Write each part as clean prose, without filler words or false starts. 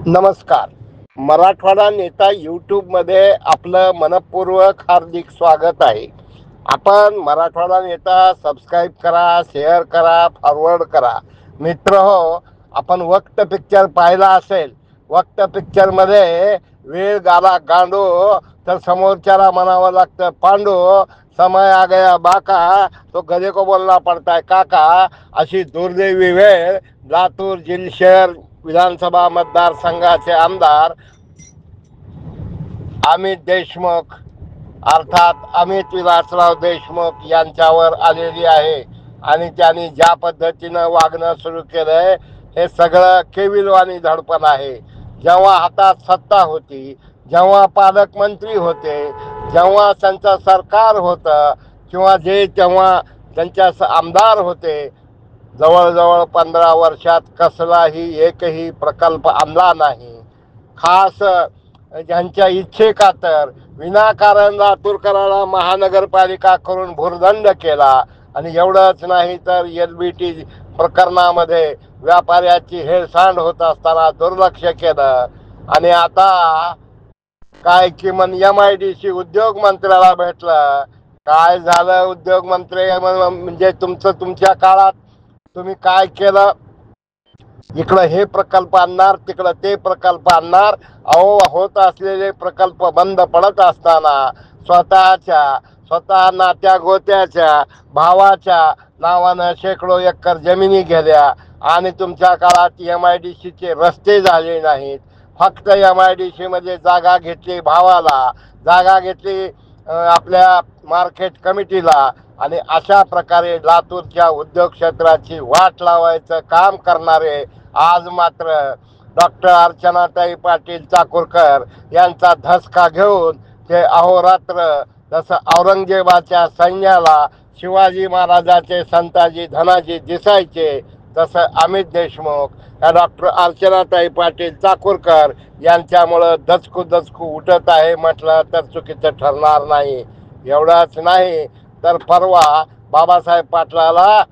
नमस्कार. मराठवाडा नेता यूट्यूबमध्ये आपलं मनपूर्वक हार्दिक स्वागत आहे. आपण मराठवाडा नेता सबस्क्राईब करा, शेअर करा, फॉरवर्ड करा. मित्र हो, आपण वक्त पिक्चर पाहिला असेल. वक्त पिक्चरमध्ये वेळ गाला गांडो तर समोरच्याला म्हणावं लागतं पांडू. समय आ गया बाका तो गधे को बोलना पडताय काका. अशी दुर्दैवी वेळ लातूर जिल्हा शहर विधानसभा मतदारसंघाचे आमदार अमित देशमुख अर्थात अमित विलासराव देशमुख यांच्यावर आलेली आहे. आणि त्यांनी ज्या पद्धतीनं वागणं सुरू केलंय हे सगळं केविलवाणी धडपण आहे. जेव्हा हातात सत्ता होती, जेव्हा पालकमंत्री होते, जेव्हा त्यांचं सरकार होतं किंवा जे तेव्हा त्यांच्या आमदार होते, जवळजवळ 15 वर्षात कसलाही एकही प्रकल्प आणला नाही. खास ज्यांच्या इच्छेखातर विनाकारण लातूरकरांना महानगरपालिका करून भुर्दंड केला. आणि एवढंच नाही तर LBT प्रकरणामध्ये व्यापाऱ्याची हेळसांड होत असताना दुर्लक्ष केलं. आणि आता काय किमान MIDC उद्योग मंत्र्याला भेटलं. काय झालं उद्योग मंत्री म्हणजे तुमच्या काळात तुम्ही काय केलं? इकडं हे प्रकल्प आणणार, तिकडं ते प्रकल्प आणणार. अहो, होत असलेले प्रकल्प बंद पडत असताना स्वतः नात्या गोत्याच्या भावाच्या नावानं शेकडो एकर जमिनी गेल्या. आणि तुमच्या काळात MIDCचे रस्ते झाले नाहीत. फक्त MIDC मध्ये जागा घेतली भावाला, जागा घेतली आपल्या मार्केट कमिटीला. आणि अशा प्रकारे लातूरच्या उद्योग क्षेत्राची वाट लावायचं काम करणारे आज मात्र डॉक्टर अर्चनाताई पाटील चाकूरकर यांचा धसका घेऊन ते अहोरात्र जसं औरंगजेबाच्या सैन्याला शिवाजी महाराजाचे संताजी धनाजी दिसायचे, तसं अमित देशमुख या डॉक्टर अर्चनाताई पाटील चाकूरकर यांच्यामुळं दचकू उठत आहे म्हटलं तर चुकीचं ठरणार नाही. एवढंच नाही तर परवा बाबासाहेब पाटलाला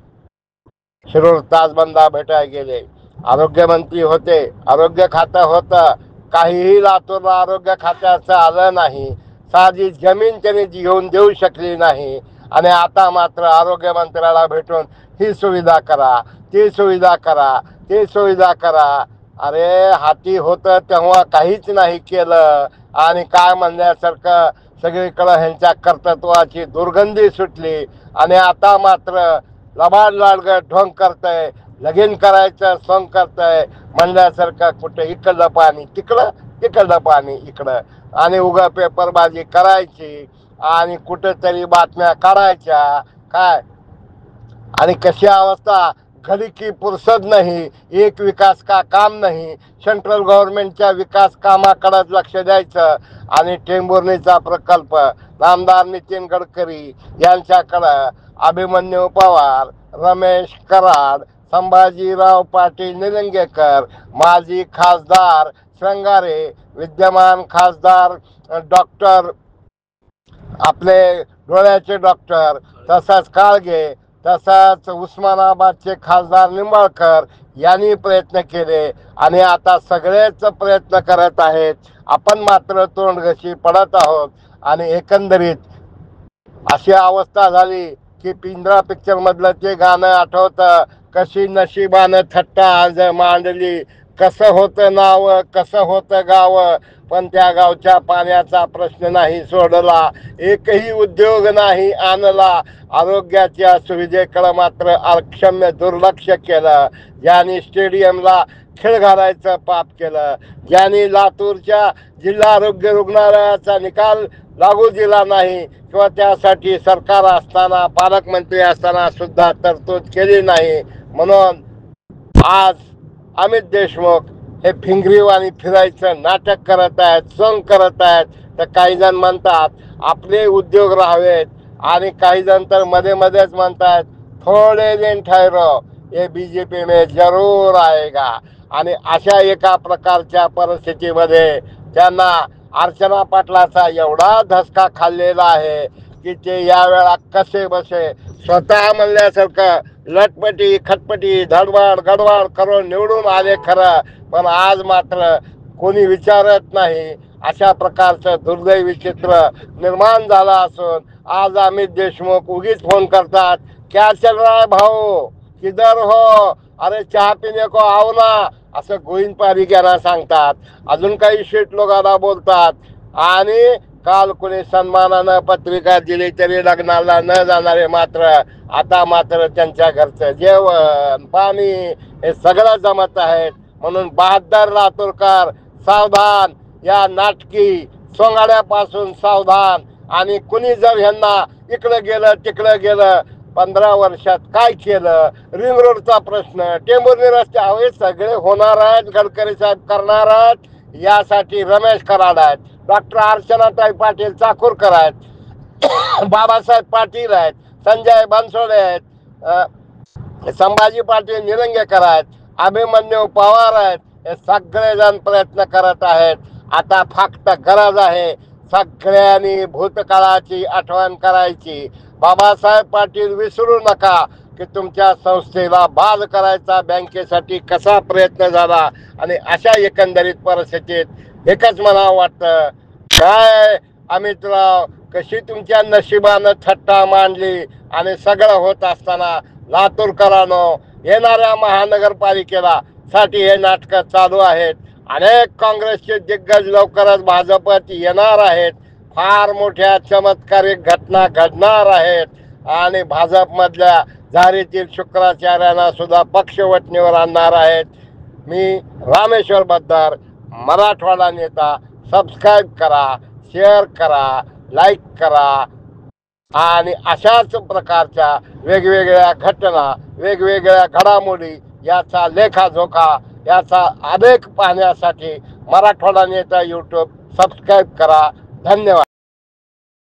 शिरूर ताजबंदा भेटायला गेले. आरोग्यमंत्री होते, आरोग्य खातं होतं, काहीही लातूरला आरोग्य खात्याचं आलं नाही. साधी जमीन त्यांनी घेऊन देऊ शकली नाही. आणि आता मात्र आरोग्यमंत्र्याला भेटून ही सुविधा करा, ती सुविधा करा, ती सुविधा करा. अरे, हाती होतं तेव्हा काहीच नाही केलं. आणि काय म्हणण्यासारखं सगळीकडं ह्यांच्या कर्तृत्वाची दुर्गंधी सुटली. आणि आता मात्र लबाड लाडगं ढोंग करतंय, लगीन करायचं सोंग करतंय म्हणल्यासारखं. कुठं इकडलं पाणी तिकडं, तिकडलं पाणी इकडं. आणि उगा पेपरबाजी करायची आणि कुठंतरी बातम्या काढायच्या काय. आणि कशी अवस्था, घडी की फुर्सत नाही, एक विकास का काम नाही. सेंट्रल गव्हर्नमेंटच्या विकास कामाकडे लक्ष द्यायचं. आणि टेंभुर्णीचा प्रकल्प नामदार नितीन गडकरी यांच्याकडं, अभिमन्यू पवार, रमेश कराड, संभाजीराव पाटील निलंगेकर, माजी खासदार श्रंगारे, विद्यमान खासदार डॉक्टर आपले डोळ्याचे डॉक्टर, तसंच काळगे, तसंच उस्मानाबादचे खासदार निंबाळकर यांनी प्रयत्न केले. आणि आता सगळेच प्रयत्न करत आहेत. आपण मात्र तोंडघशी पडत आहोत. आणि एकंदरीत अशी अवस्था झाली की पिंजरा पिक्चर मधलं ते गाणं आठवतं, कशी नशिबानं थट्टा आज मांडली, कसं होतं नाव, कसं होतं गाव, पण त्या गावच्या पाण्याचा प्रश्न नाही सोडला, एकही उद्योग नाही आणला. आरोग्याच्या सुविधेकडे मात्र अक्षम्य दुर्लक्ष केलं. ज्यांनी स्टेडियमला खेळ घालायचं पाप केलं, ज्यांनी लातूरच्या जिल्हा आरोग्य रुग्णालयाचा निकाल लागू दिला नाही किंवा त्यासाठी सरकार असताना पालकमंत्री असताना सुद्धा तरतूद केली नाही. म्हणून आज अमित देशमुख हे फिंगरीवाणी फिरायचं नाटक करत आहेत, सोंग करत आहेत. तर काही जण म्हणतात आपले उद्योग राहावेत, आणि काही जण तर मध्ये मध्येच म्हणतात थोडे दिन ठहरो, ये BJP में जरूर आएगा. आणि अशा एका प्रकारच्या परिस्थितीमध्ये त्यांना अर्चना पाटलाचा एवढा धसका खाल्लेला आहे की ते यावेळा कसे बसे स्वतः म्हणल्यासारखं लटपटी खटपटी धडवाड गडवाड करून निवडून आले खरं, पण आज मात्र कोणी विचारत नाही, अशा प्रकारचं दुर्दैवी चित्र निर्माण झालं असून आज अमित देशमुख उगीच फोन करतात, क्या चल रहा है भाऊ, किधर हो, अरे चहा पिणे को आओ ना, असं गोविंद पारीक यांना सांगतात. अजून काही शीट लोकांना बोलतात. आणि काल कोणी सन्मानानं पत्रिका दिली तरी लग्नाला न जाणारे मात्र आता मात्र त्यांच्या घरचं जेवण पाणी हे सगळं जमत आहेत. म्हणून बहादर लातूरकर सावधान, या नाटकी सोंगाड्यापासून सावधान. आणि कुणी जर ह्यांना इकडं गेलं तिकडं गेलं, 15 वर्षात काय केलं, रिंग रोडचा प्रश्न, टेंभुर्णी रस्ते, हे सगळे होणार आहेत. गडकरी साहेब करणार आहेत. यासाठी रमेश कराड आहेत, डॉक्टर अर्चनाताई पाटील चाकूरकर आहेत, बाबासाहेब पाटील आहेत, संजय बनसोडे आहेत, संभाजी पाटील निलंगेकर आहेत, अभिमन्यू पवार आहेत. हे सगळेजण प्रयत्न करत आहेत. आता फक्त गरज आहे सगळ्यांनी भूतकाळाची आठवण करायची. बाबासाहेब पाटील विसरू नका की तुमच्या संस्थेला बाद करायचा बँकेसाठी कसा प्रयत्न झाला. आणि अशा एकंदरीत परिस्थितीत एकच म्हणावं वाटतं, काय अमितराव, कशी तुमच्या नशिबानं थट्टा मांडली. आणि सगळं होत असताना लातूरकरांनो, येणाऱ्या महानगरपालिकेला साठी हे नाटकं चालू आहेत. अनेक काँग्रेसचे दिग्गज लवकरच भाजपात येणार आहेत. फार मोठ्या चमत्कारिक घटना घडणार आहेत. आणि भाजपमधल्या झारीतील शुक्राचार्यांना सुद्धा पक्षवटणीवर आणणार आहेत. मी रामेश्वर बद्दर, मराठवाडा नेता. सबस्क्राईब करा, शेअर करा, लाईक करा. आणि अशाच प्रकारच्या वेगवेगळ्या घटना, वेगवेगळ्या घडामोडी याचा लेखाजोखा, याचा आलेख पाहण्यासाठी मराठवाडा नेता यूट्यूब सबस्क्राईब करा. धन्यवाद.